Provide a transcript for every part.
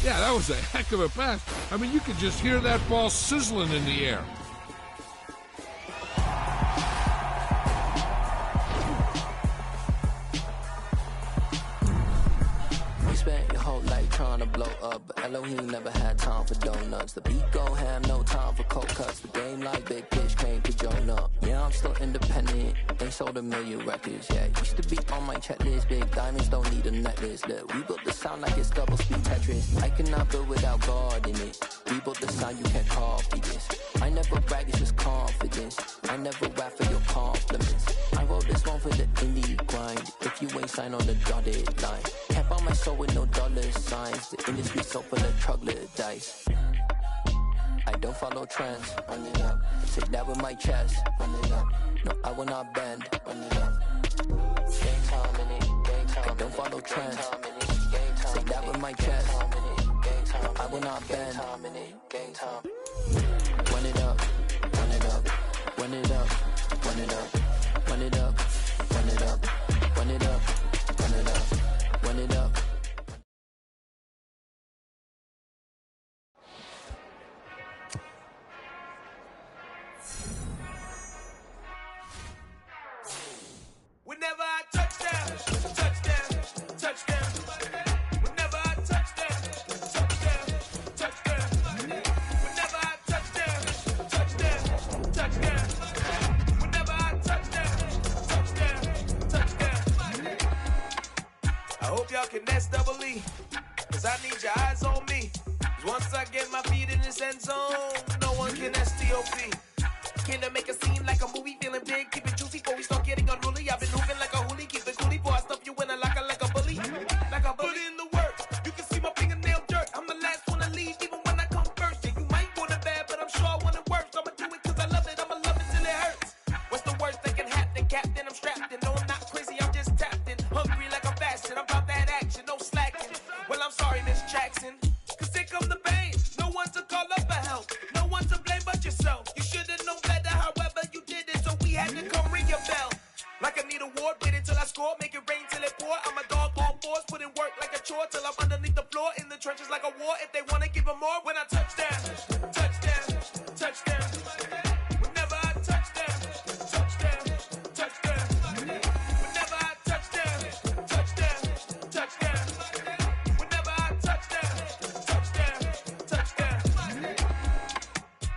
Yeah, that was a heck of a pass. I mean, you could just hear that ball sizzling in the air. Spent your whole life trying to blow up, but Elohim never had time for donuts. The beat go ham, no time for cold cuts. The game like big fish came to Jonah. Yeah, I'm still independent, ain't sold a million records yet. Used to be on my checklist, big diamonds don't need a necklace. Look, we built the sound like it's double speed Tetris. I cannot build without God in it. We built the sound, you can't copy this. I never brag, it's just confidence. I never rap for your compliments. I wrote this one for the indie grind. If you ain't signed on the dotted line, can't buy my soul with no dollar signs. The industry so full of troglodytes. I don't follow trends. Run it up. Take that with my chest. Run it up. No, I will not bend. Run it up. Game time in it. Game time. I don't follow trends. Take that with my chest. No, I will not bend. Game time. Run it up. Run it up. Run it up. Run it up. Run it up. Run it up. Run it up. Run it up. Run it up. Whenever I touchdown, touchdown, touchdown. Whenever I touchdown, touchdown, touchdown. Whenever I touchdown, touchdown, touchdown. Whenever I touchdown, touchdown, touchdown. I hope y'all can S-double-E, cause I need your eyes on me. Cause once I get my feet in this end zone, no one can S-T-O-P. Can I make a scene like a movie, feeling big, keep it juicy before we start getting unruly. I've been moving like a hoolie, keep it coolie before I stuff you in a locker like a bully. Like a bully. Put in the work, you can see my fingernail dirt. I'm the last one to leave, even when I come first. Yeah, you might want it bad, but I'm sure I want it worse. I'ma do it cause I love it, I'ma love it till it hurts. What's the worst that can happen, Captain? I'm strapped in, no I'm not crazy, I'm just tapped in. Hungry like I'm fasting, I'm about that action, no slacking. Well, I'm sorry, Miss Jackson, cause here come the pain. No one to call up for help, no one to blame but yourself. You should've known better, however you did it, so we had to come ring your bell. Like I need a ward, wait until I score, make it rain till it pour. I'm a dog on force, put in work like a chore till I'm underneath the floor, in the trenches like a war. If they wanna give them more, when I touchdown, touchdown, touchdown. Whenever I touchdown, touchdown, touchdown. Whenever I touchdown, touchdown, touchdown. Whenever I touchdown, touchdown, touchdown.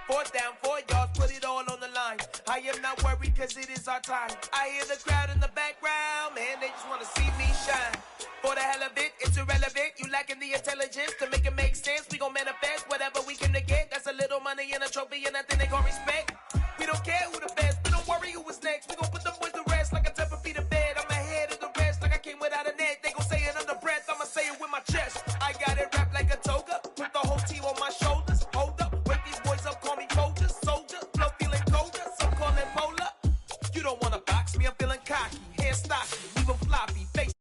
4th down, 4 yards, put it all on the line. I am not worried cause it is our time. I hear the crowd in the background, man, they just wanna see me shine. For the hell of it, it's irrelevant. You lacking the intelligence to make it make sense. We gon' manifest whatever we can to get. That's a little money and a trophy and nothing they gon' respect. We don't care who the best, we don't worry who was next. We gon' put the boys to rest like a 10 feet of bed. I'm ahead of the rest like I came without a net. They gon' say it under breath, I'ma say it with my chest. I got it wrapped like a toga, put the whole team on my shoulders. Hold up, wake these boys up, call me soldier, soldier. Flow feeling colder, some call it polar. You don't wanna box me, I'm feeling cocky, hair stocky, leave 'em floppy, face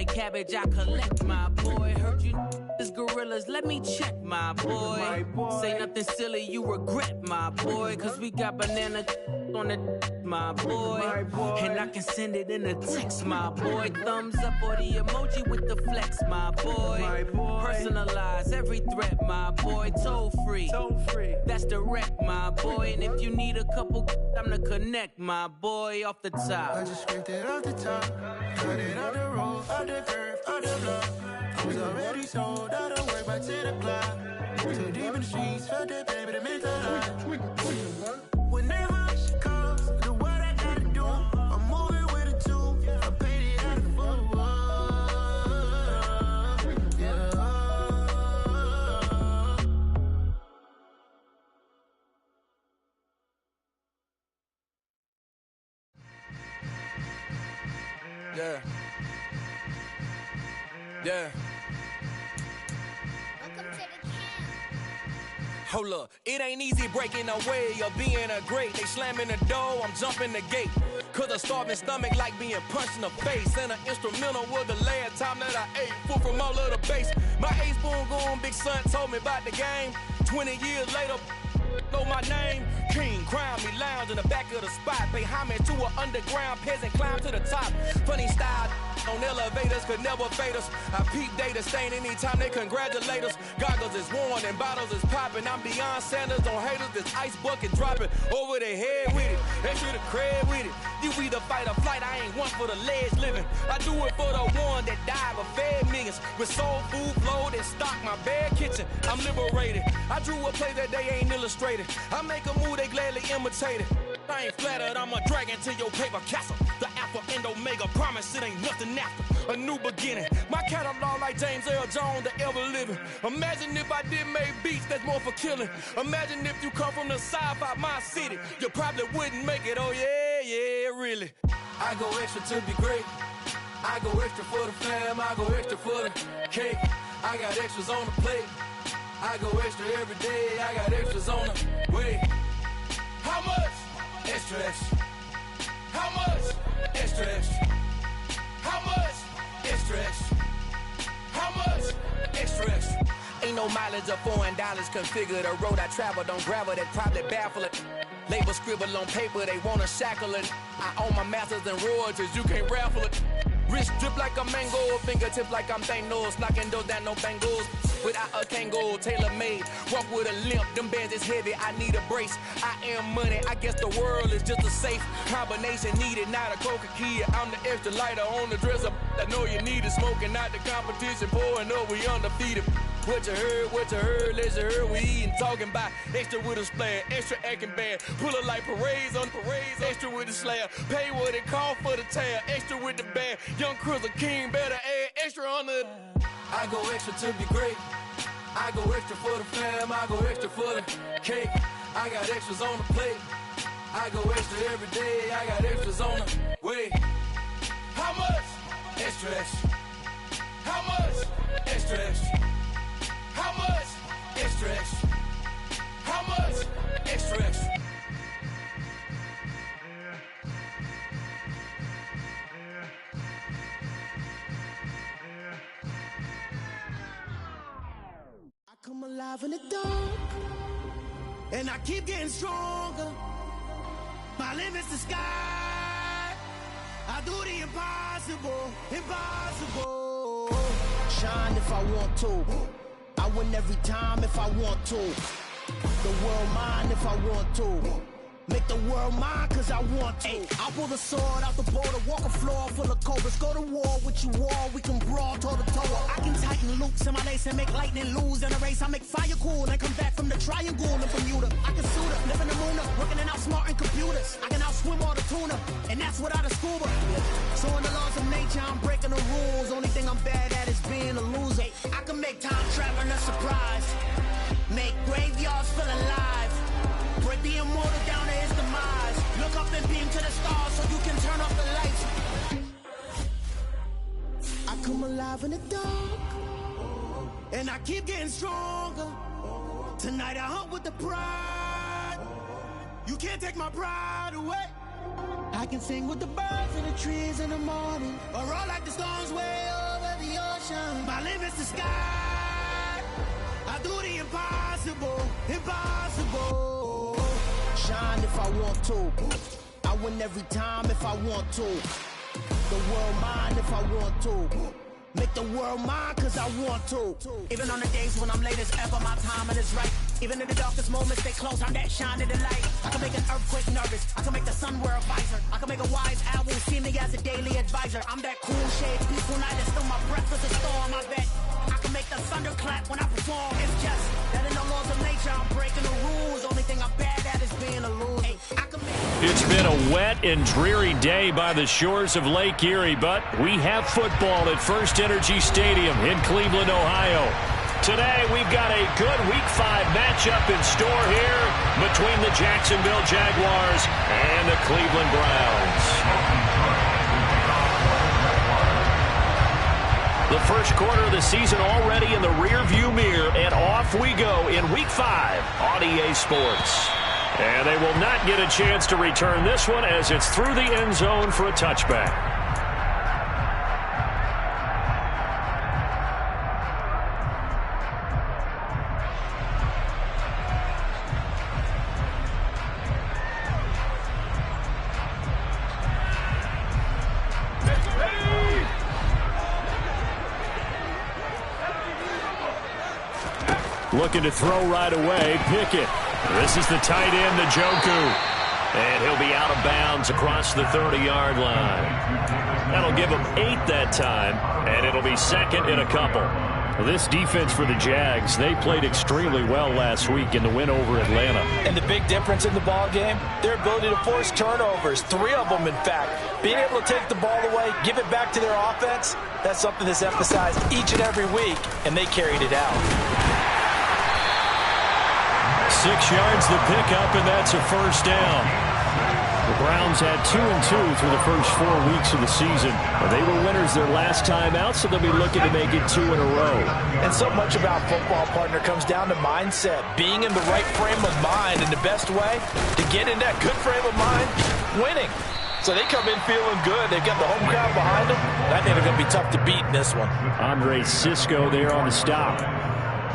like cabbage, I collect, my boy. Heard you is gorillas, let me check, my boy. Say nothing silly, you regret, my boy. Cause we got banana on the my boy. And I can send it in a text, my boy. Thumbs up or the emoji with the flex, my boy. Personalize every threat, my boy. Toll free, that's direct, my boy. And if you need a couple, I'm to connect, my boy, off the top. I just scraped it off the top, cut it off the road, off the curve, off the block. I was already sold, I don't work by 10 o'clock. Too deep in the streets, felt that baby, the mental lie. Whenever she calls, do what I gotta do. I'm moving with a two, I paid it out of full. Yeah. Yeah. Hold up, it ain't easy breaking away or being a great. They slamming the door, I'm jumping the gate. Cause a starving stomach like being punched in the face. And an instrumental was the last time that I ate. Food from all of the bass. My ace spoon going, big son told me about the game. 20 years later, know my name. King, crown me, lounge in the back of the spot. Pay homage to an underground peasant, climb to the top. Funny style on elevators could never fade us. I peep data stain anytime they congratulate us. Goggles is worn and bottles is popping. I'm Deion Sanders on haters, this ice bucket dropping over their head with it. Extra the cred with it. You either fight or flight, I ain't one for the ledge living. I do it for the one that died but fed millions. With soul food flowed and stocked my bad kitchen. I'm liberated. I drew a play that they ain't illustrated. I make a move, they gladly imitate it. I ain't flattered, I'm a dragon to your paper castle. The Alpha and Omega, promise it ain't nothing after. A new beginning. My catalog like James Earl Jones, the ever living. Imagine if I did make beats that's more for killing. Imagine if you come from the sci-fi, my city. You probably wouldn't make it, oh yeah, really. I go extra to be great. I go extra for the fam, I go extra for the cake. I got extras on the plate. I go extra every day, I got extras on the way. How much? Extra, extra. How much? Extra, extra. How much? Extra, extra. How much? Extra, extra. Ain't no mileage of $4 configure the road I travel. Don't gravel, that probably baffle it. Label scribble on paper, they wanna shackle it. I own my masters and royalties, you can't raffle it. Wrist drip like a mango, fingertips like I'm Thanos, knocking those down, no bangles. Without a Kango, tailor-made, walk with a limp, them bands is heavy, I need a brace. I am money, I guess the world is just a safe combination needed, not a coca key. I'm the extra lighter on the dresser, I know you need it, smoking out the competition, pouring up, we undefeated. What you heard, let's hear we eating, talking about extra with a splash, extra acting bad, pull it like parades on parades, extra with the slab, pay what it cost for the tab, extra with the bag, young Cruiser King, better add extra on the. I go extra to be great, I go extra for the fam, I go extra for the cake, I got extras on the plate, I go extra every day, I got extras on the way. How much? Extra, extra. How much? Extra, extra. How much? Extra, extra. How much? Extra, extra. I come alive in the dark, and I keep getting stronger. My limit's the sky. I do the impossible, impossible. Shine if I want to. I win every time if I want to. The world mine if I want to. Make the world mine cause I want to. I pull the sword out the border, walk a floor full of cobras. Go to war with you all, we can brawl toe to toe. I can tighten loops in my lace and make lightning lose in a race. I make fire cool and come back from the triangle in Bermuda. I can suit up, live in the moon up, working and outsmarting computers. I can outswim all the tuna, and that's without a scuba. So in the laws of nature, I'm breaking the rules. Only thing I'm bad at is being a loser. I can make time traveling a surprise, make graveyards feel alive, break the immortal down to his demise. Look up and beam to the stars so you can turn off the lights. I come alive in the dark, and I keep getting stronger. Tonight I hunt with the pride. You can't take my pride away. I can sing with the birds and the trees in the morning, or roll like the storms way over My limit's the sky. I do the impossible, impossible. Shine if I want to. I win every time if I want to. The world mine if I want to. Make the world mine cause I want to. Even on the days when I'm late as ever, my timing is right. Even in the darkest moments, stay close, I'm that shining the light. I can make an earthquake nervous, I can make the sun wear a visor. I can make a wise owl see me as a daily advisor. I'm that cool shade, peaceful night, and still my breath is a storm, I bet. I can make the thunder clap when I perform. It's just that in the laws of nature, I'm breaking the rules. Only thing I'm bad at is being a loser. Hey, I can make... It's been a wet and dreary day by the shores of Lake Erie, but we have football at First Energy Stadium in Cleveland, Ohio. Today, we've got a good Week 5 matchup in store here between the Jacksonville Jaguars and the Cleveland Browns. The first quarter of the season already in the rearview mirror, and off we go in Week 5 on EA Sports. And they will not get a chance to return this one as it's through the end zone for a touchback. Looking to throw right away, Pickett. This is the tight end, Njoku. And he'll be out of bounds across the 30-yard line. That'll give him 8 that time, and it'll be second in a couple. This defense for the Jags, they played extremely well last week in the win over Atlanta. And the big difference in the ball game, their ability to force turnovers, 3 of them in fact. Being able to take the ball away, give it back to their offense, that's something that's emphasized each and every week, and they carried it out. 6 yards the pickup, and that's a first down. The Browns had 2-2 through the first 4 weeks of the season. They were winners their last time out, so they'll be looking to make it 2 in a row. And so much about football, partner, comes down to mindset. Being in the right frame of mind, and the best way to get in that good frame of mind, winning. So they come in feeling good. They've got the home crowd behind them. I think they're going to be tough to beat in this one. Andre Sisco there on the stop.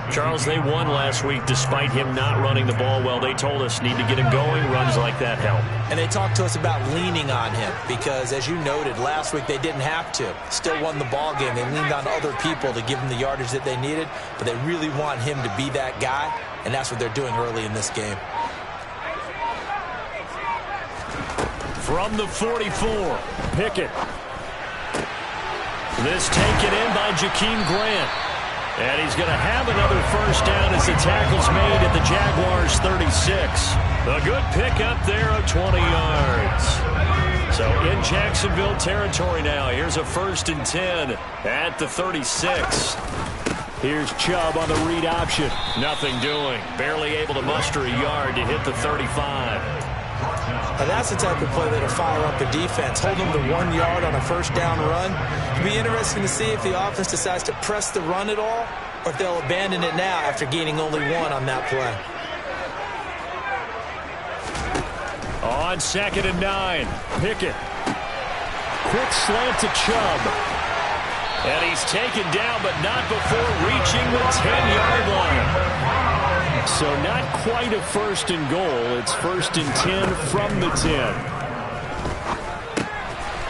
Charles, they won last week despite him not running the ball well. They told us need to get him going. Runs like that help. And they talked to us about leaning on him because, as you noted, last week they didn't have to. Still won the ball game. They leaned on other people to give them the yardage that they needed, but they really want him to be that guy, and that's what they're doing early in this game. From the 44, Pickett. This taken in by Jakeem Grant. And he's going to have another first down as the tackle's made at the Jaguars' 36. A good pickup there of 20 yards. So in Jacksonville territory now. Here's a 1st and 10 at the 36. Here's Chubb on the read option. Nothing doing. Barely able to muster a yard to hit the 35. Now that's the type of play that'll fire up the defense. Hold them to 1 yard on a first down run. It'll be interesting to see if the offense decides to press the run at all or if they'll abandon it now after gaining only 1 on that play. On 2nd and 9, Pickett. Quick slant to Chubb. And he's taken down, but not before reaching the 10-yard line. So not quite a 1st and goal. It's 1st and 10 from the 10.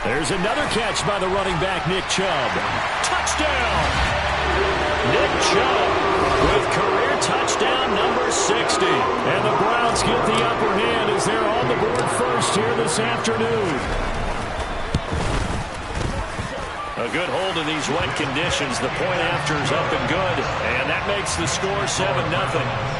There's another catch by the running back, Nick Chubb. Touchdown! Nick Chubb with career touchdown number 60. And the Browns get the upper hand as they're on the board first here this afternoon. A good hold in these wet conditions. The point after is up and good. And that makes the score 7-0.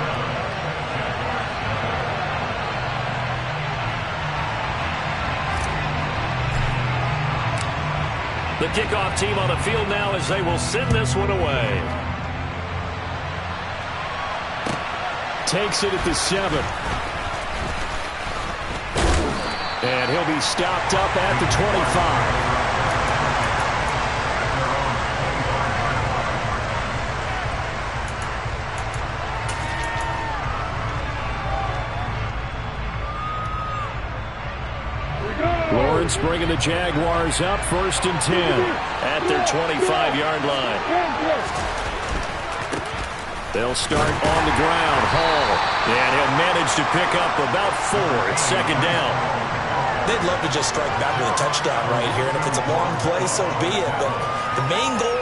The kickoff team on the field now as they will send this one away. Takes it at the 7. And he'll be stopped up at the 25. Bringing the Jaguars up 1st and 10 at their 25-yard line. They'll start on the ground. Hall. And he'll manage to pick up about 4. It's second down. They'd love to just strike back with a touchdown right here, and if it's a long play, so be it. But the main goal,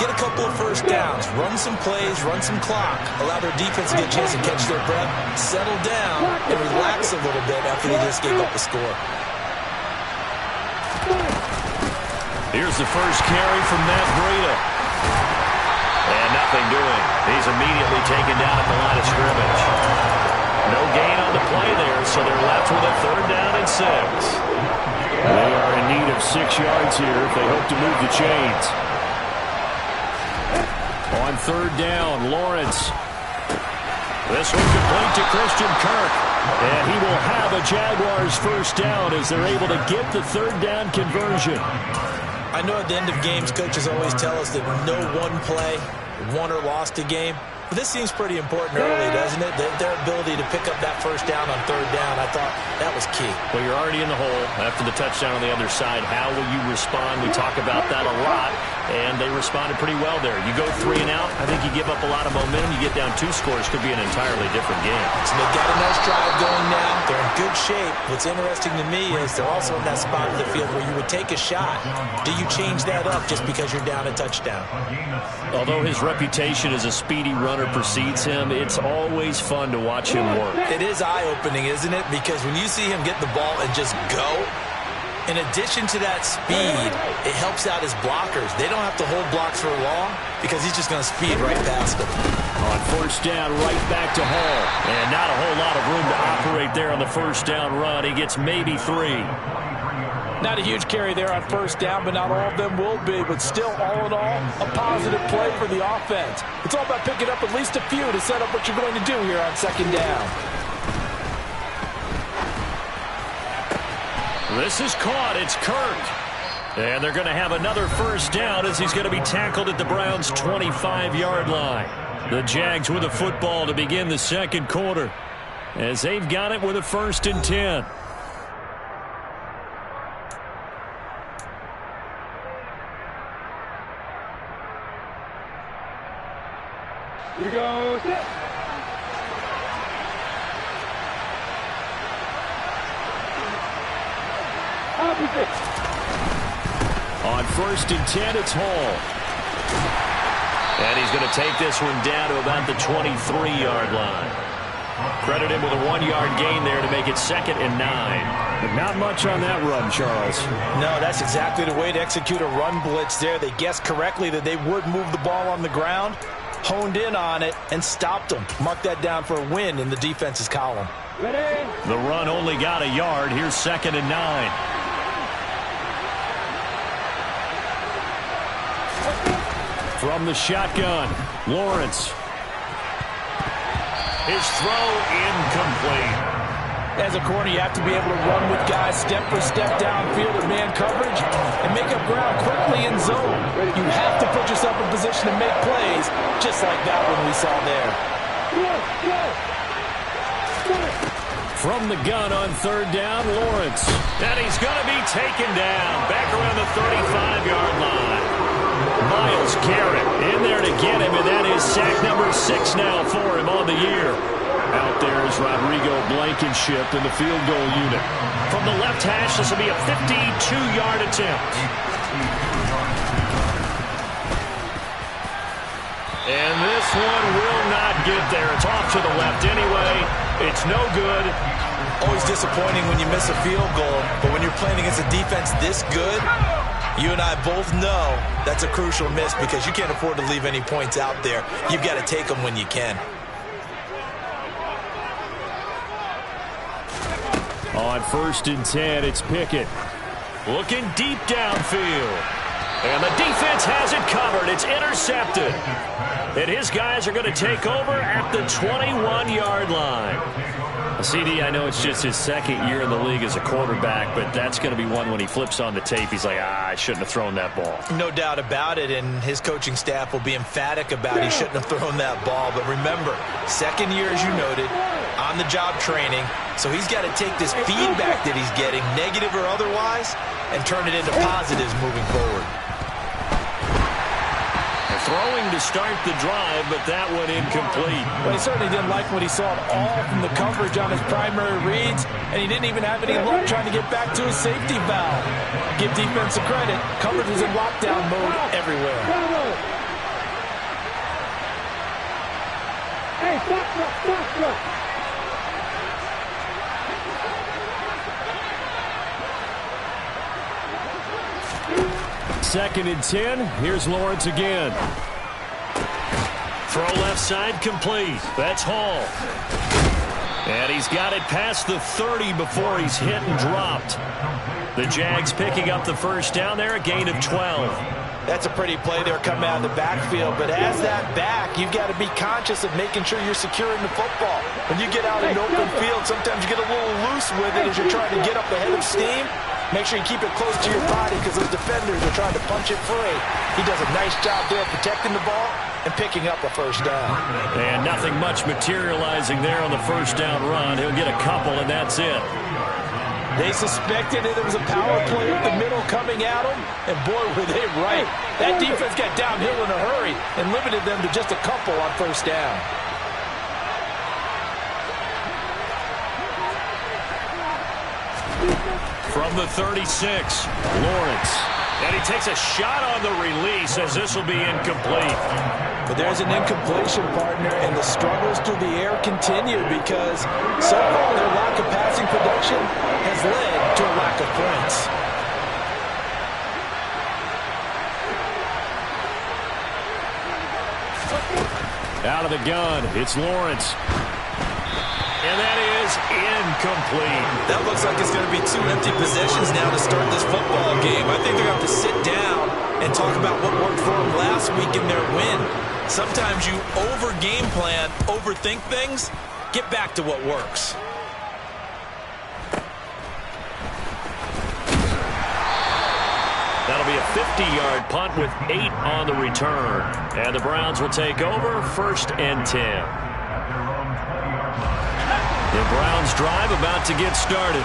get a couple of first downs, run some plays, run some clock, allow their defense to get a chance to catch their breath, settle down, and relax a little bit after they just gave up a score. Here's the first carry from Matt Breida. And nothing doing. He's immediately taken down at the line of scrimmage. No gain on the play there, so they're left with a 3rd down and 6. They are in need of 6 yards here if they hope to move the chains. On 3rd down, Lawrence. This one complete to Christian Kirk. And he will have a Jaguars first down as they're able to get the 3rd down conversion. I know at the end of games, coaches always tell us that no one play won or lost a game. But this seems pretty important early, doesn't it? Their ability to pick up that first down on 3rd down, I thought that was key. Well, you're already in the hole after the touchdown on the other side. How will you respond? We talk about that a lot, and they responded pretty well there. You go 3 and out, I think you give up a lot of momentum. You get down 2 scores, could be an entirely different game. So they've got a nice drive going now. They're in good shape. What's interesting to me is they're also in that spot of the field where you would take a shot. Do you change that up just because you're down a touchdown? Although his reputation as a speedy runner precedes him, it's always fun to watch him work. It is eye-opening, isn't it? Because when you see him get the ball and just go, in addition to that speed, it helps out his blockers. They don't have to hold blocks for long because he's just going to speed right past them. On 1st down, right back to Hall. And not a whole lot of room to operate there on the 1st down run. He gets maybe 3. Not a huge carry there on 1st down, but not all of them will be. But still, all in all, a positive play for the offense. It's all about picking up at least a few to set up what you're going to do here on 2nd down. This is caught. It's Kirk. And they're going to have another 1st down as he's going to be tackled at the Browns' 25-yard line. The Jags with a football to begin the 2nd quarter as they've got it with a 1st and 10. Here goes. Opposite. On 1st and 10, it's Hall. And he's going to take this one down to about the 23-yard line. Credit him with a 1-yard gain there to make it 2nd and 9. But not much on that run, Charles. No, that's exactly the way to execute a run blitz there. They guessed correctly that they would move the ball on the ground, honed in on it, and stopped them. Mark that down for a win in the defense's column. Ready? The run only got a yard. Here's 2nd and 9. From the shotgun, Lawrence. His throw incomplete. As a corner, you have to be able to run with guys step for step downfield in man coverage and make up ground quickly in zone. You have to put yourself in position to make plays, just like that one we saw there. From the gun on 3rd down, Lawrence. And he's going to be taken down back around the 35-yard line. Myles Garrett in there to get him, and that is sack number 6 now for him on the year. Out there is Rodrigo Blankenship in the field goal unit. From the left hash, this will be a 52-yard attempt. And this one will not get there. It's off to the left anyway. It's no good. Always disappointing when you miss a field goal, but when you're playing against a defense this good, you and I both know that's a crucial miss because you can't afford to leave any points out there. You've got to take them when you can. On 1st and 10, it's Pickett. Looking deep downfield. And the defense has it covered. It's intercepted. And his guys are going to take over at the 21-yard line. CD, I know it's just his 2nd year in the league as a quarterback, but that's going to be one when he flips on the tape. He's like, I shouldn't have thrown that ball. No doubt about it, and his coaching staff will be emphatic about he shouldn't have thrown that ball. But remember, 2nd year, as you noted, on-the-job training, so he's got to take this feedback that he's getting, negative or otherwise, and turn it into positives moving forward. throwing to start the drive, but that one incomplete. Well, he certainly didn't like what he saw at all from the coverage on his primary reads, and he didn't even have any luck trying to get back to his safety valve. Give defense a credit. Coverage was in lockdown mode everywhere. Hey, stop. 2nd and 10. Here's Lawrence again. Throw left side complete. That's Hall. And he's got it past the 30 before he's hit and dropped. The Jags picking up the first down there, a gain of 12. That's a pretty play there coming out of the backfield. But as that back, you've got to be conscious of making sure you're securing the football. When you get out in open field, sometimes you get a little loose with it as you're trying to get up ahead of steam. Make sure you keep it close to your body because those defenders are trying to punch it free. He does a nice job there protecting the ball and picking up a first down. And nothing much materializing there on the first down run. He'll get a couple, and that's it. They suspected that there was a power play up the middle coming at them, and boy, were they right. That defense got downhill in a hurry and limited them to just a couple on first down. From the 36, Lawrence. And he takes a shot on the release as this will be incomplete. But there's an incompletion, partner, and the struggles through the air continue because so far their lack of passing production has led to a lack of points. Out of the gun, it's Lawrence. And that is incomplete. That looks like it's going to be 2 empty possessions now to start this football game. I think they're going to have to sit down and talk about what worked for them last week in their win. Sometimes you over-game plan, overthink things. Get back to what works. That'll be a 50-yard punt with 8 on the return. And the Browns will take over 1st and 10. The Browns drive about to get started.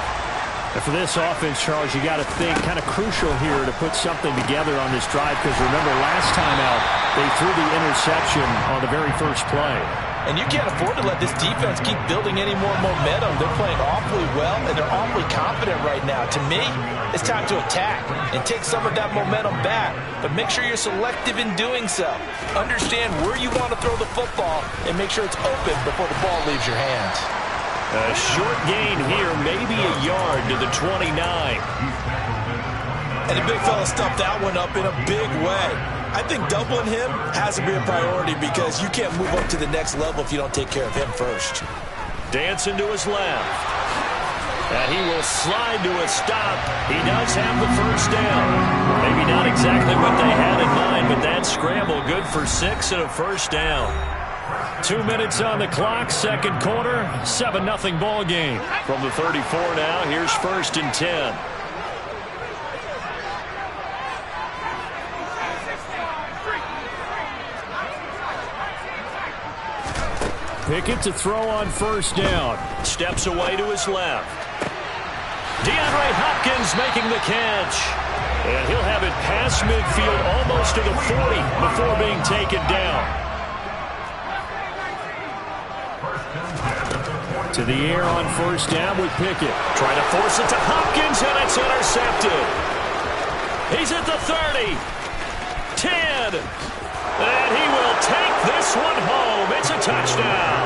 And for this offense, Charles, you got to think kind of crucial here to put something together on this drive because remember last time out they threw the interception on the very first play. And you can't afford to let this defense keep building any more momentum. They're playing awfully well, and they're awfully confident right now. To me, it's time to attack and take some of that momentum back. But make sure you're selective in doing so. Understand where you want to throw the football and make sure it's open before the ball leaves your hands. A short gain here, maybe a yard to the 29. And the big fella stuffed that one up in a big way. I think doubling him has to be a priority because you can't move up to the next level if you don't take care of him first. Dancing to his left. And he will slide to a stop. He does have the first down. Maybe not exactly what they had in mind, but that scramble good for 6 and a first down. 2 minutes on the clock, second quarter, 7-0 ball game. From the 34 now, here's 1st and 10. Pickett to throw on first down. Steps away to his left. DeAndre Hopkins making the catch. And he'll have it past midfield almost to the 40 before being taken down. To the air on first down with Pickett. Trying to force it to Hopkins, and it's intercepted. He's at the 30. 10. And he will take this one home. It's a touchdown.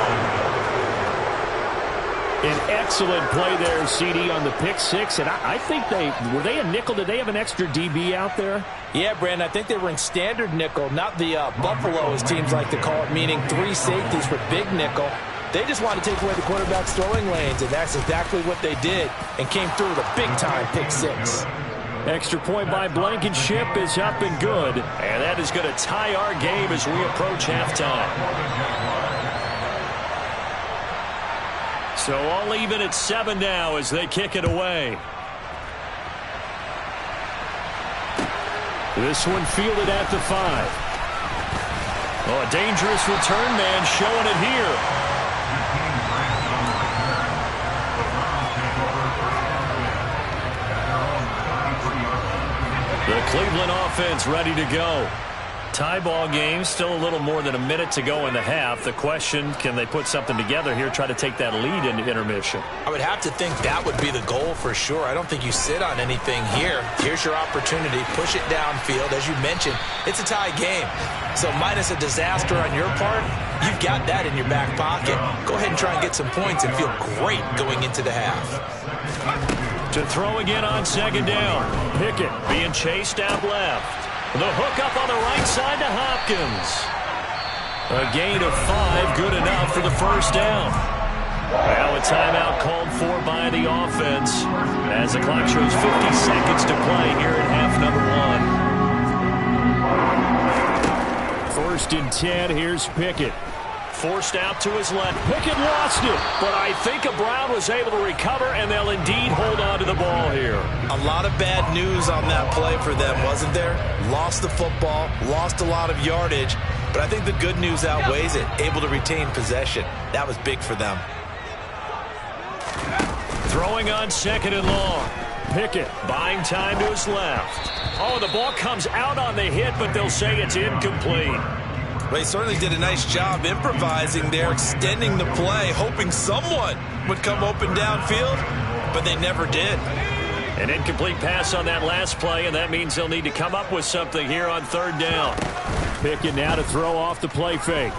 An excellent play there, CD, on the pick six. And I think were they a nickel? Did they have an extra DB out there? Yeah, Brandon, I think they were in standard nickel, not the Buffalo, as teams like to call it, meaning 3 safeties for big nickel. They just wanted to take away the quarterback's throwing lanes, and that's exactly what they did and came through with a big-time pick six. Extra point by Blankenship is up and good. And that is going to tie our game as we approach halftime. So all even at 7 now as they kick it away. This one fielded at the 5. Oh, a dangerous return man showing it here. The Cleveland offense ready to go. Tie ball game, still a little more than a minute to go in the half. The question, can they put something together here, try to take that lead into intermission? I would have to think that would be the goal for sure. I don't think you sit on anything here. Here's your opportunity. Push it downfield. As you mentioned, it's a tie game. So minus a disaster on your part, you've got that in your back pocket. Go ahead and try and get some points and feel great going into the half. To throw again on second down. Pickett being chased out left. The hook up on the right side to Hopkins. A gain of 5, good enough for the first down. Now a timeout called for by the offense as the clock shows 50 seconds to play here in half number 1. First and 10, here's Pickett. Forced out to his left. Pickett lost it, but I think Brown was able to recover, and they'll indeed hold on to the ball here. A lot of bad news on that play for them, wasn't there? Lost the football, lost a lot of yardage, but I think the good news outweighs it. Able to retain possession. That was big for them. Throwing on second and long. Pickett buying time to his left. Oh, the ball comes out on the hit, but they'll say it's incomplete. Well, he certainly did a nice job improvising there, extending the play, hoping someone would come open downfield, but they never did. An incomplete pass on that last play, and that means they'll need to come up with something here on third down. Pickett now to throw off the play fake.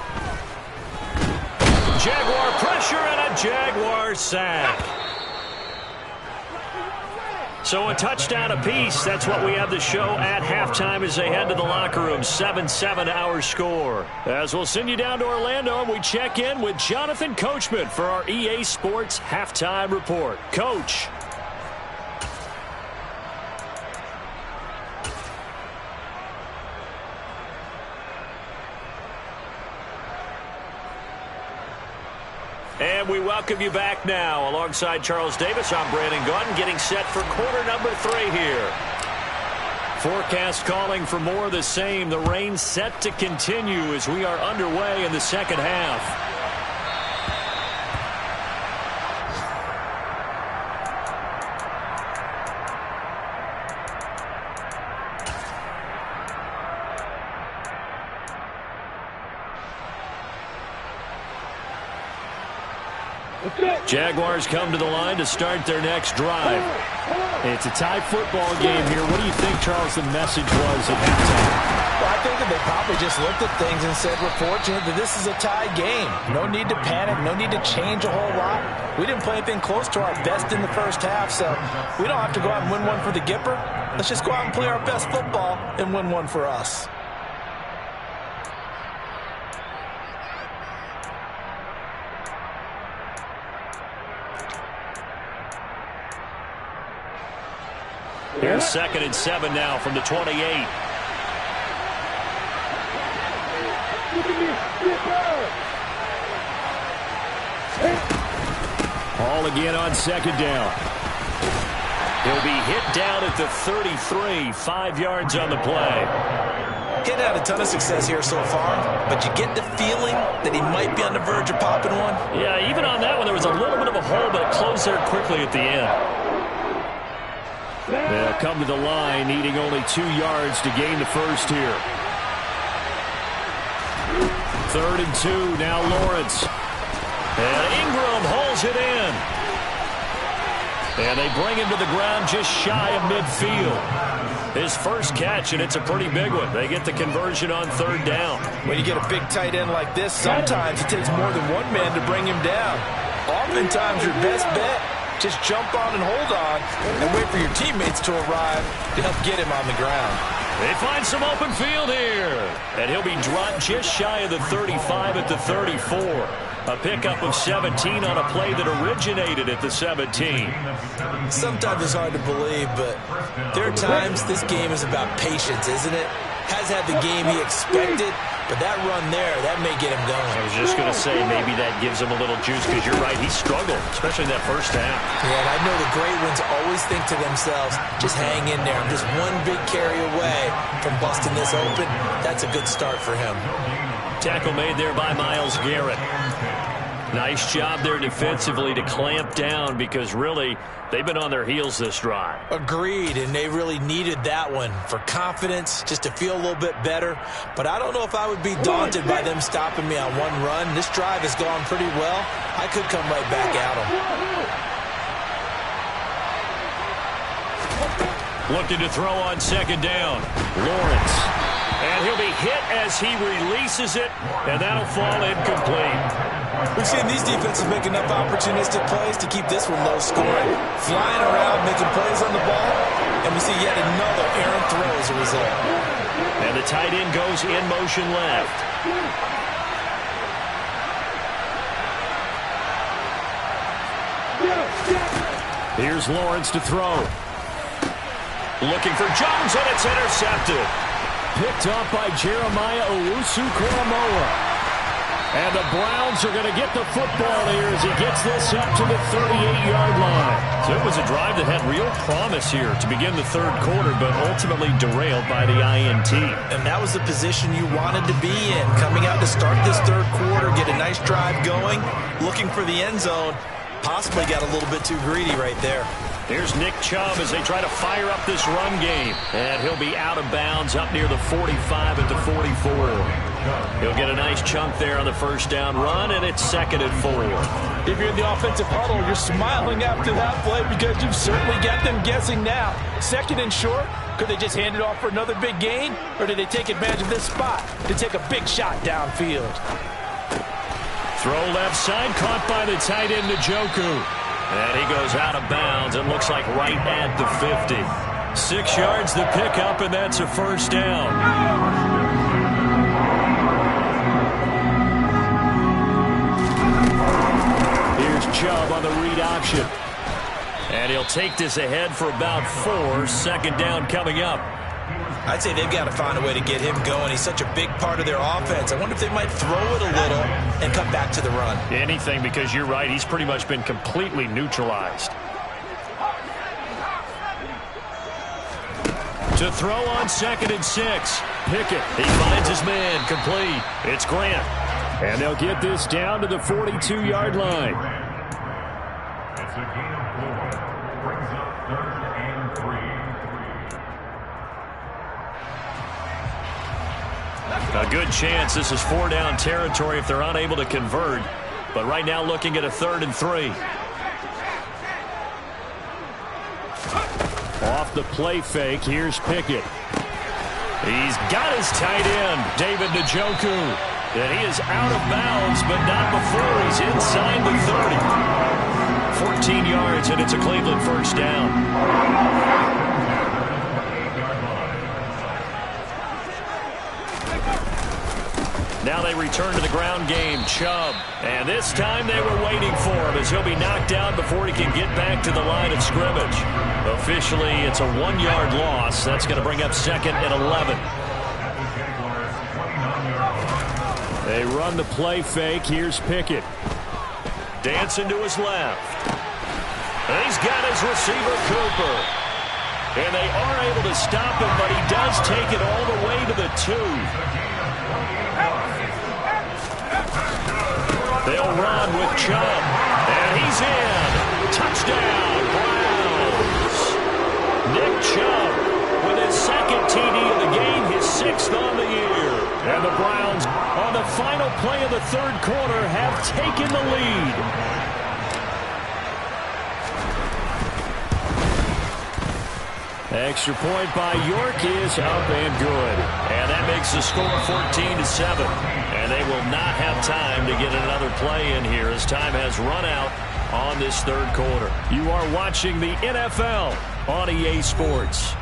Jaguar pressure and a Jaguar sack. So a touchdown apiece. That's what we have to show at halftime as they head to the locker room. 7-7 our score. As we'll send you down to Orlando, and we check in with Jonathan Coachman for our EA Sports Halftime Report. Coach. And we welcome you back now. Alongside Charles Davis, I'm Brandon Gunn, getting set for quarter number 3 here. Forecast calling for more of the same. The rain set to continue as we are underway in the second half. Jaguars come to the line to start their next drive. It's a tie football game here. What do you think, Charles, the message was at halftime? Well, I think that they probably just looked at things and said, we're fortunate that this is a tie game. No need to panic. No need to change a whole lot. We didn't play anything close to our best in the first half, so we don't have to go out and win one for the Gipper. Let's just go out and play our best football and win one for us. Here's 2nd and 7 now from the 28. Ball again on second down. He'll be hit down at the 33, 5 yards on the play. He'd had a ton of success here so far, but you get the feeling that he might be on the verge of popping one. Yeah, even on that one, there was a little bit of a hole, but it closed there quickly at the end. They'll come to the line, needing only 2 yards to gain the first here. 3rd and 2, now Lawrence. And Ingram holds it in. And they bring him to the ground just shy of midfield. His first catch, and it's a pretty big one. They get the conversion on 3rd down. When you get a big tight end like this, sometimes it takes more than one man to bring him down. Oftentimes, your best bet, just jump on and hold on and wait for your teammates to arrive to help get him on the ground. They find some open field here. And he'll be dropped just shy of the 35 at the 34. A pickup of 17 on a play that originated at the 17. Sometimes it's hard to believe, but there are times this game is about patience, isn't it? Has had the game he expected, but that run there, that may get him going. I was just going to say, maybe that gives him a little juice, because you're right, he struggled, especially in that first half. Yeah, and I know the great ones always think to themselves, just hang in there. I'm just one big carry away from busting this open. That's a good start for him. Tackle made there by Myles Garrett. Nice job there defensively to clamp down because really they've been on their heels this drive. Agreed, and they really needed that one for confidence, just to feel a little bit better. But I don't know if I would be daunted by them stopping me on one run. This drive has gone pretty well. I could come right back at them. Looking to throw on second down. Lawrence. And he'll be hit as he releases it, and that'll fall incomplete. We've seen these defenses make enough opportunistic plays to keep this one low scoring. Flying around, making plays on the ball, and we see yet another errant throw as a result. And the tight end goes in motion left. Here's Lawrence to throw. Looking for Jones, and it's intercepted. Picked up by Jeremiah Owusu-Koramoah. And the Browns are going to get the football here as he gets this up to the 38-yard line. So it was a drive that had real promise here to begin the third quarter, but ultimately derailed by the INT. And that was the position you wanted to be in. Coming out to start this third quarter, get a nice drive going, looking for the end zone. Possibly got a little bit too greedy right there. Here's Nick Chubb as they try to fire up this run game. And he'll be out of bounds up near the 45 at the 44. He'll get a nice chunk there on the first down run, and it's 2nd and 4. If you're in the offensive huddle, you're smiling after that play because you've certainly got them guessing now. 2nd and short, could they just hand it off for another big gain? Or did they take advantage of this spot to take a big shot downfield? Throw left side, caught by the tight end Njoku. And he goes out of bounds. It looks like right at the 50. 6 yards the pickup, and that's a first down. Here's Chubb on the read option. And he'll take this ahead for about 4. 2nd down coming up. I'd say they've got to find a way to get him going. He's such a big part of their offense. I wonder if they might throw it a little and come back to the run. Anything, because you're right. He's pretty much been completely neutralized. To throw on 2nd and 6. Pickett. He finds his man. Complete. It's Grant. And they'll get this down to the 42-yard line. It's a gain of 4. Brings up 3rd and 3. A good chance this is 4-down territory if they're unable to convert. But right now looking at a 3rd and 3. Off the play fake, here's Pickett. He's got his tight end, David Njoku. And he is out of bounds, but not before he's inside the 30. 14 yards, and it's a Cleveland first down. Now they return to the ground game. Chubb. And this time they were waiting for him as he'll be knocked out before he can get back to the line of scrimmage. Officially, it's a 1-yard loss. That's going to bring up 2nd and 11. They run the play fake. Here's Pickett. Dancing to his left. And he's got his receiver, Cooper. And they are able to stop him, but he does take it all the way to the 2. They'll run with Chubb. And he's in. Touchdown, Browns. Nick Chubb with his 2nd TD of the game, his 6th on the year. And the Browns, on the final play of the third quarter, have taken the lead. Extra point by York is up and good. And that makes the score 14-7. And they will not have time to get another play in here as time has run out on this third quarter. You are watching the NFL on EA Sports.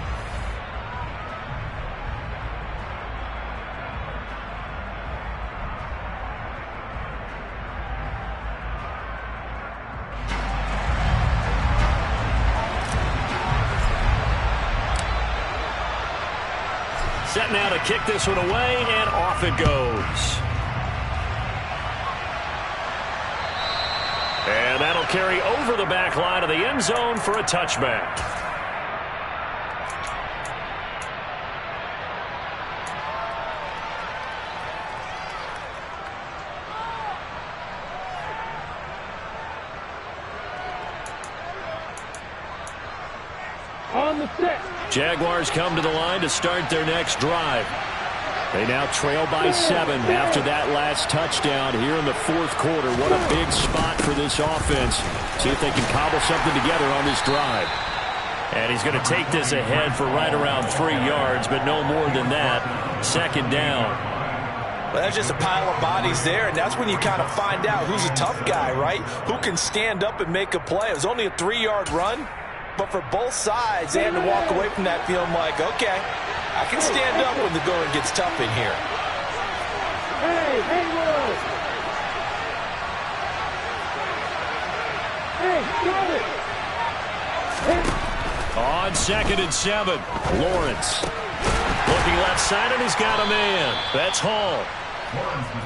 Set now to kick this one away, and off it goes. And that'll carry over the back line of the end zone for a touchback. on the set. Jaguars come to the line to start their next drive. They now trail by 7 after that last touchdown here in the fourth quarter. What a big spot for this offense. See if they can cobble something together on this drive. And he's going to take this ahead for right around 3 yards, but no more than that. Second down. Well, that's just a pile of bodies there, and that's when you kind of find out who's a tough guy, right? Who can stand up and make a play. It was only a 3-yard run, but for both sides, they had to walk away from that feeling like, okay, I can stand up when the going gets tough in here. Hey, Will. Hey, got it. On 2nd and 7, Lawrence. Looking left side, and he's got a man. That's Hall.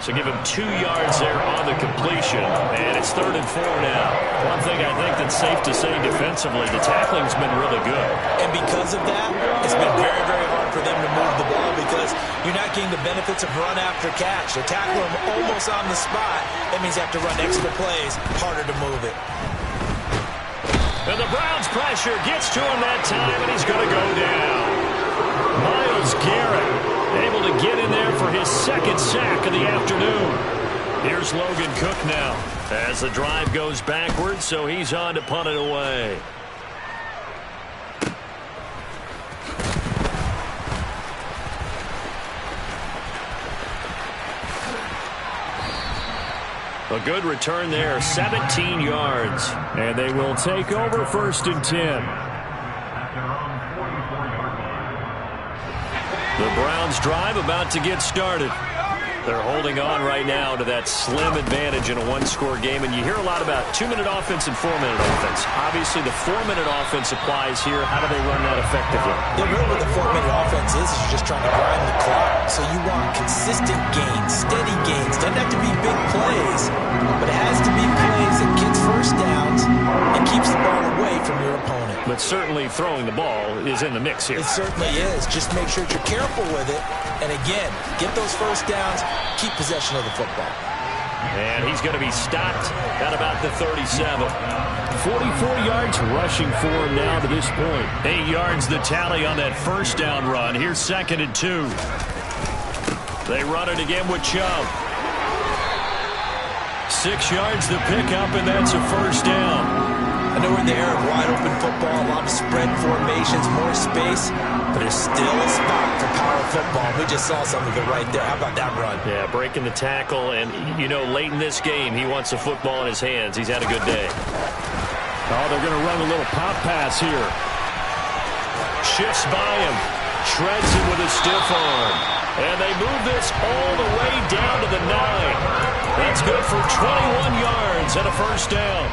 So give him 2 yards there on the completion. And it's 3rd and 4 now. One thing I think that's safe to say defensively, the tackling's been really good. And because of that, it's been very, very hard for them to move the ball because you're not getting the benefits of run after catch. They tackle him almost on the spot. That means you have to run extra plays, harder to move it. And the Browns pressure gets to him that time, and he's going to go down. Myles Garrett able to get in there for his 2nd sack of the afternoon. Here's Logan Cook now as the drive goes backwards, so he's on to punt it away. A good return there, 17 yards. And they will take over 1st and 10. The Browns drive about to get started. They're holding on right now to that slim advantage in a one-score game. And you hear a lot about 2-minute offense and 4-minute offense. Obviously, the 4-minute offense applies here. How do they run that effectively? Yeah, really what the 4-minute offense is you're just trying to grind the clock. So you want consistent gains, steady gains. Doesn't have to be big plays, but it has to be plays that gets first downs and keeps the ball away from your opponent. But certainly throwing the ball is in the mix here. It certainly is. Just make sure that you're careful with it. And again, get those first downs, keep possession of the football. And he's going to be stopped at about the 37. 44 yards rushing for him now to this point. 8 yards the tally on that first down run. Here's 2nd and 2. They run it again with Chubb. 6 yards the pickup, and that's a first down. I know we're in the era of wide-open football, a lot of spread formations, more space, but there's still a spot for power football. We just saw some of it right there. How about that run? Yeah, breaking the tackle, and, you know, late in this game, he wants the football in his hands. He's had a good day. Oh, they're going to run a little pop pass here. Shifts by him, shreds him with a stiff arm, and they move this all the way down to the 9. That's good for 21 yards and a first down.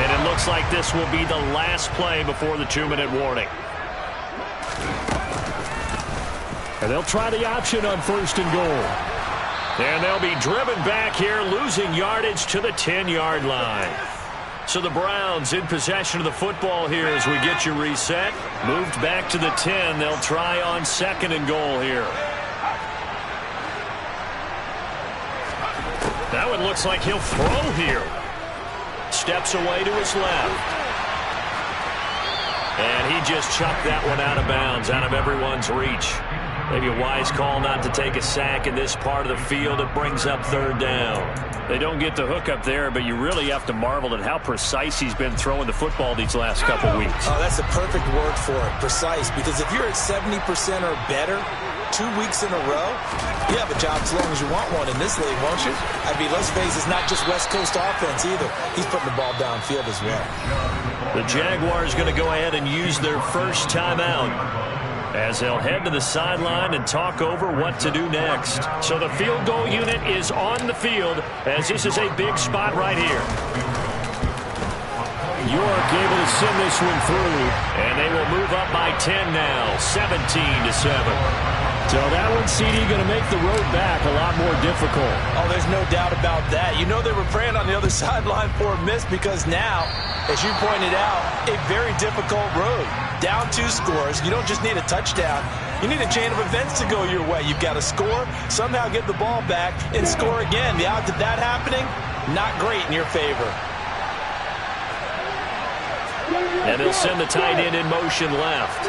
And it looks like this will be the last play before the 2-minute warning. And they'll try the option on 1st and goal. And they'll be driven back here, losing yardage to the 10-yard line. So the Browns in possession of the football here as we get you reset. Moved back to the 10. They'll try on 2nd and goal here. That one looks like he'll throw here. Steps away to his left. And he just chucked that one out of bounds, out of everyone's reach. Maybe a wise call not to take a sack in this part of the field. It brings up 3rd down. They don't get the hook up there, but you really have to marvel at how precise he's been throwing the football these last couple weeks. Oh, that's the perfect word for it, precise. Because if you're at 70% or better 2 weeks in a row, you have a job as long as you want one in this league, won't you? I mean, let's face it, it's not just West Coast offense either. He's putting the ball downfield as well. The Jaguars going to go ahead and use their first timeout as they'll head to the sideline and talk over what to do next. So the field goal unit is on the field as this is a big spot right here. York able to send this one through, and they will move up by 10 now, 17-7. So that one, CD, going to make the road back a lot more difficult. Oh, there's no doubt about that. You know they were praying on the other sideline for a miss because now, as you pointed out, a very difficult road. Down 2 scores. You don't just need a touchdown. You need a chain of events to go your way. You've got to score, somehow get the ball back, and score again. The odds of that happening, not great in your favor. And they'll send the tight end in motion left.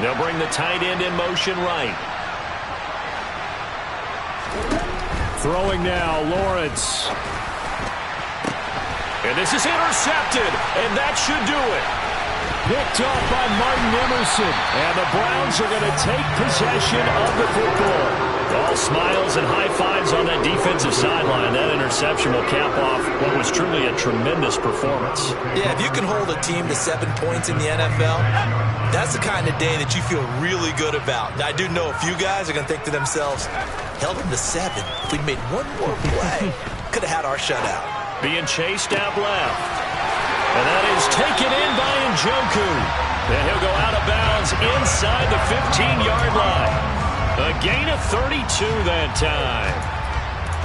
They'll bring the tight end in motion right. Throwing now, Lawrence. And this is intercepted, and that should do it. Picked off by Martin Emerson. And the Browns are going to take possession of the football. All smiles and high fives on that defensive sideline. That interception will cap off what was truly a tremendous performance. Yeah, if you can hold a team to 7 points in the NFL, that's the kind of day that you feel really good about. Now, I do know a few guys are going to think to themselves, held them to 7. If we'd made one more play, could have had our shutout. Being chased out left. And that is taken in by Njoku. And he'll go out of bounds inside the 15-yard line. A gain of 32 that time.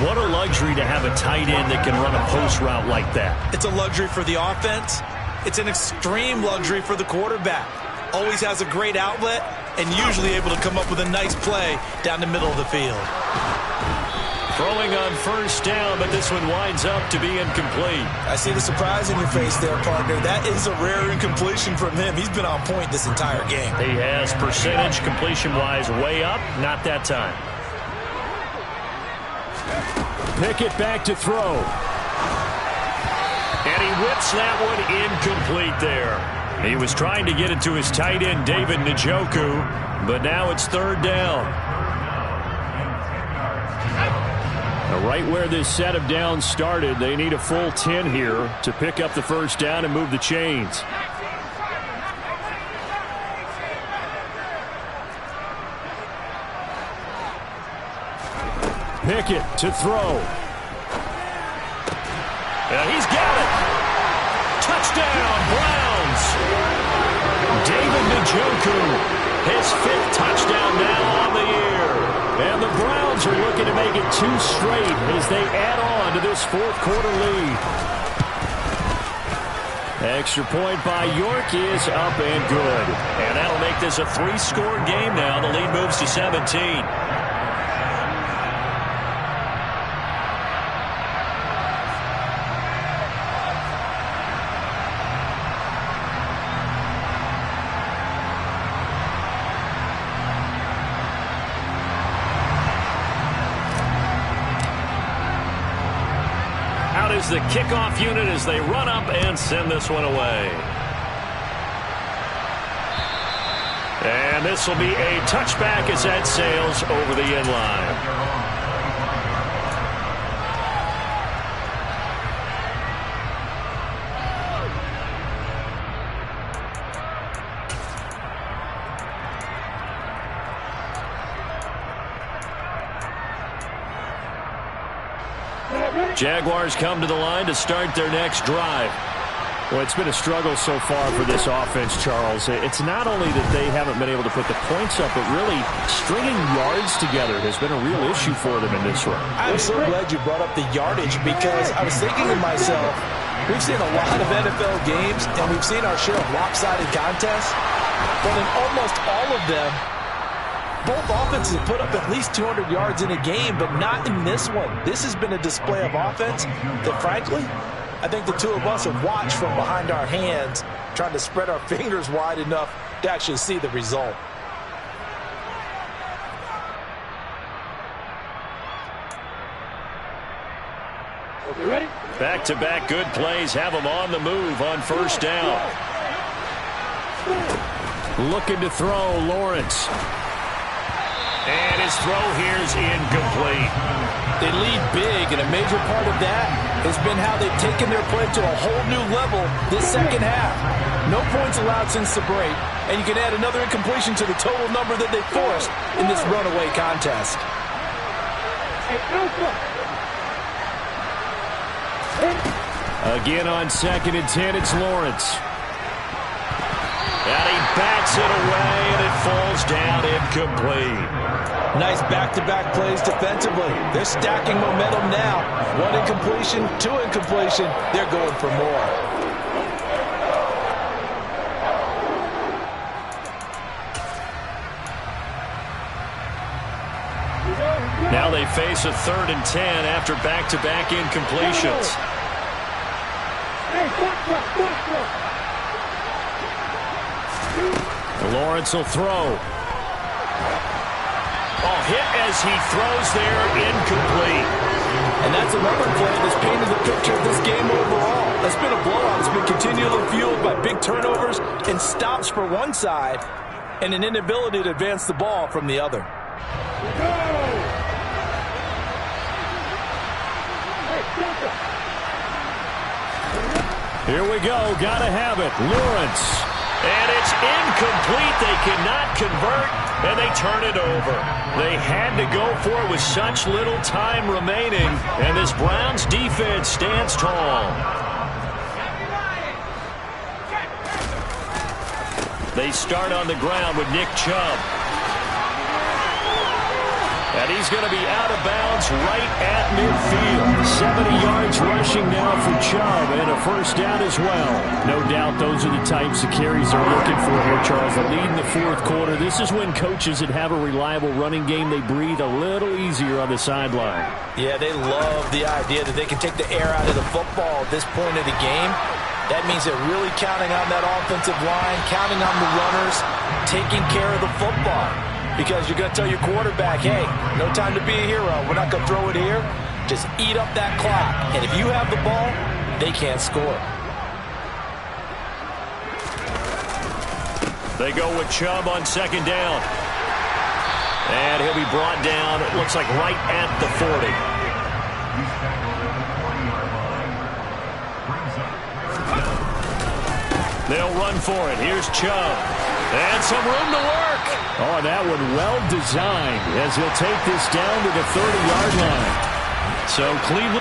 What a luxury to have a tight end that can run a post route like that. It's a luxury for the offense. It's an extreme luxury for the quarterback. Always has a great outlet and usually able to come up with a nice play down the middle of the field. Throwing on first down, but this one winds up to be incomplete. I see the surprise in your face there, partner. That is a rare incompletion from him. He's been on point this entire game. He has percentage completion-wise way up. Not that time. Pickett back to throw. And he whips that one incomplete there. He was trying to get it to his tight end, David Njoku, but now it's third down. Right where this set of downs started, they need a full 10 here to pick up the first down and move the chains. Pickett to throw. He's got it. Touchdown, Browns. David Njoku, his 5th touchdown now on the year. And the Browns are looking to make it 2 straight as they add on to this 4th quarter lead. Extra point by York is up and good. And that'll make this a 3-score game now. The lead moves to 17. Is the kickoff unit as they run up and send this one away. And this will be a touchback as that sails over the end line. Jaguars come to the line to start their next drive. Well, it's been a struggle so far for this offense, Charles. It's not only that they haven't been able to put the points up, but really stringing yards together has been a real issue for them in this one. I'm so glad you brought up the yardage because I was thinking to myself, we've seen a lot of NFL games and we've seen our share of lopsided contests, but in almost all of them, both offenses have put up at least 200 yards in a game, but not in this one. This has been a display of offense that, frankly, I think the two of us have watched from behind our hands, trying to spread our fingers wide enough to actually see the result. Okay, ready? Back-to-back good plays have them on the move on first down. Looking to throw, Lawrence. And his throw here is incomplete. They lead big, and a major part of that has been how they've taken their play to a whole new level this second half. No points allowed since the break, and you can add another incompletion to the total number that they forced in this runaway contest. Again on 2nd and 10, it's Lawrence. And he bats it away, and it falls down incomplete. Nice back-to-back plays defensively. They're stacking momentum now. 1 incompletion, 2 incompletion. They're going for more. Now they face a 3rd and 10 after back-to-back incompletions. Lawrence will throw. Oh, hit as he throws there, incomplete. And that's another play that's painted the picture of this game overall. It's been a blowout. It's been continually fueled by big turnovers and stops for one side and an inability to advance the ball from the other. Here we go. Gotta have it. Lawrence. And it's incomplete. They cannot convert, and they turn it over. They had to go for it with such little time remaining, and this Browns defense stands tall. They start on the ground with Nick Chubb. And he's going to be out of bounds right at midfield. 70 yards rushing now for Chubb, and a first down as well. No doubt those are the types of carries they're looking for here, Charles. The lead in the 4th quarter. This is when coaches that have a reliable running game, they breathe a little easier on the sideline. Yeah, they love the idea that they can take the air out of the football at this point of the game. That means they're really counting on that offensive line, counting on the runners, taking care of the football. Because you're going to tell your quarterback, hey, no time to be a hero. We're not going to throw it here. Just eat up that clock. And if you have the ball, they can't score. They go with Chubb on 2nd down. And he'll be brought down, it looks like right at the 40. They'll run for it. Here's Chubb. And some room to work. Oh, that one well designed as he'll take this down to the 30-yard line. So Cleveland